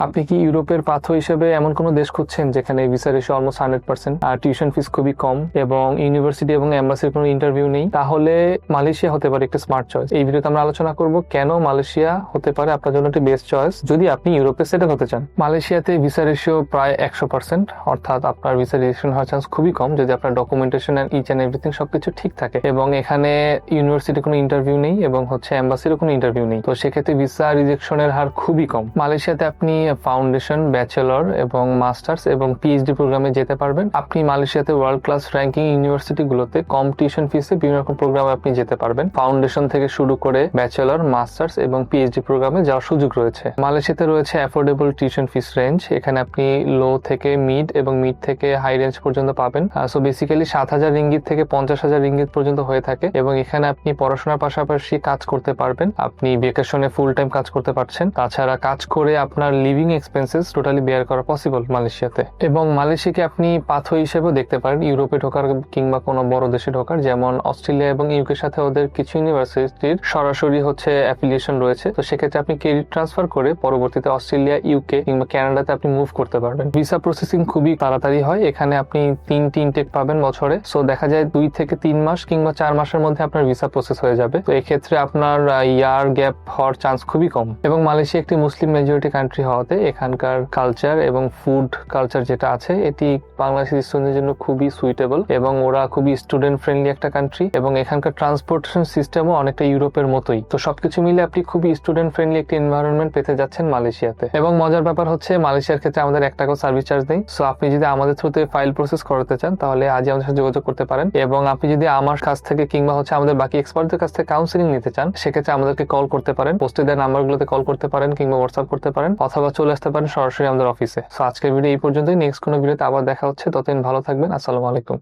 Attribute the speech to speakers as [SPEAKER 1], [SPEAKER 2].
[SPEAKER 1] আপনি কি ইউরোপের পাথর হিসেবে এমন কোনো দেশ খুঁজছেন যেখানে ভিসা রেশিও অলমোস্ট 100%, আর টিউশন ফিস খুবই কম এবং ইউনিভার্সিটি এবং এম্বাসির কোনো ইন্টারভিউ নেই? তাহলে মালয়েশিয়া হতে পারে একটা স্মার্ট চয়েস। এই ভিডিওতে আমরা আলোচনা করব কেন মালয়েশিয়া হতে পারে আপনার জন্য একটি বেস্ট চয়েস যদি আপনি ইউরোপে সেটেল হতে চান। মালয়েশিয়াতে ভিসা রেশিও প্রায় 100%, অর্থাৎ আপনার ভিসা রেজিস্ট্রেশন হওয়ার চান্স খুবই কম যদি আপনার documentation and each and everything সবকিছু ঠিক থাকে। এবং এখানে ইউনিভার্সিটি কোনো ইন্টারভিউ নেই এবং এম্বাসিরও কোনো ইন্টারভিউ নেই, তো সেক্ষেত্রে ভিসা রিজেকশনের হার খুবই কম। মালয়েশিয়াতে আপনি ফাউন্ডেশন, ব্যাচেলর এবং মাস্টার্স এবং পিএইচডি প্রোগ্রামে যেতে পারবেন। আপনি মালয়েশিয়াতে ওয়ার্ল্ড ক্লাস র্যাঙ্কিং ইউনিভার্সিটি গুলোতে কম টিউশন ফিসে বিভিন্ন রকম প্রোগ্রামে আপনি যেতে পারবেন। ফাউন্ডেশন থেকে শুরু করে ব্যাচেলর, মাস্টার্স এবং পিএইচডি প্রোগ্রামে যাওয়ার সুযোগ রয়েছে। মালয়েশিয়াতে রয়েছে অ্যাফোর্ডেবল টিউশন ফিস রেঞ্জ। এখানে আপনি লো থেকে মিড এবং মিড থেকে হাই রেঞ্জ পর্যন্ত পাবেন। সো বেসিক্যালি 7,000 রিঙ্গিত থেকে 50,000 রিঙ্গিত পর্যন্ত হয়ে থাকে এবং এখানে আপনি পড়াশোনার পাশাপাশি কাজ করতে পারবেন। আপনি ভেকেশনে ফুল টাইম কাজ করতে পারছেন। তাছাড়া কাজ করে আপনার লিভিং এক্সপেন্সেস টোটালি বেয়ার করা পসিবল মালয়েশিয়াতে। এবং মালয়েশিয়াকে আপনি পাথর হিসেবেও দেখতে পারেন ইউরোপে ঢোকার কিংবা কোনো বড় দেশে ঢোকার, যেমন অস্ট্রেলিয়া এবং ইউকের সাথে ওদের কিছু ইউনিভার্সিটির সরাসরি অ্যাফিলিয়েশন রয়েছে। তো সেক্ষেত্রে আপনি ক্রেডিট ট্রান্সফার করে পরবর্তীতে অস্ট্রেলিয়া, ইউকে কিংবা কানাডাতে আপনি মুভ করতে পারবেন। ভিসা প্রসেসিং খুবই তাড়াতাড়ি হয়। এখানে আপনি 3টি ইনটেক পাবেন বছরে। সো দেখা যায় 2 থেকে 3 মাস কিংবা 4 মাসের মধ্যে আপনার ভিসা প্রসেস হয়ে যাবে। তো এক্ষেত্রে আপনার ইয়ার গ্যাপ হওয়ার চান্স খুবই কম। এবং মালয়েশিয়া একটি মুসলিম মেজরিটি কান্ট্রি হওয়াতে এখানকার কালচার এবং ফুড কালচার যেটা আছে এটি বাংলাদেশি স্টুডেন্টদের জন্য খুবই সুইটেবল এবং ওরা খুবই স্টুডেন্ট ফ্রেন্ডলি একটা কান্ট্রি এবং এখানকার ট্রান্সপোর্টেশন সিস্টেমও অনেকটা ইউরোপের মতোই। তো সবকিছু মিলে আপনি খুবই স্টুডেন্ট ফ্রেন্ডলি একটি এনভায়রনমেন্ট পেতে যাচ্ছেন মালয়েশিয়াতে। এবং মজার ব্যাপার হচ্ছে মালয়েশিয়ার ক্ষেত্রে আমাদের 1 টাকাও সার্ভিস চার্জ নেই। সো আপনি যদি আমাদের থ্রুতে ফাইল প্রসেস করতে চান তাহলে আজই আমাদের সাথে যোগাযোগ করতে পারেন। এবং আপনি যদি আমার কাছ থেকে কিংবা আমাদের বাকি এক্সপার্টদের কাছ থেকে কাউন্সিলিং নিতে চান সেক্ষেত্রে আমাদেরকে কল করতে পারেন। পোস্টে দেওয়া নাম্বারগুলোতে কল করতে পারেন কিংবা হোয়াটসঅ্যাপ করতে পারেন অথবা চলে আসতে পারেন সরাসরি আমাদের অফিসে। সো আজকের ভিডিও এই পর্যন্তই। নেক্সট কোনো ভিডিওতে আবার দেখা হচ্ছে। ততদিন ভালো থাকবেন। আসসালামু আলাইকুম।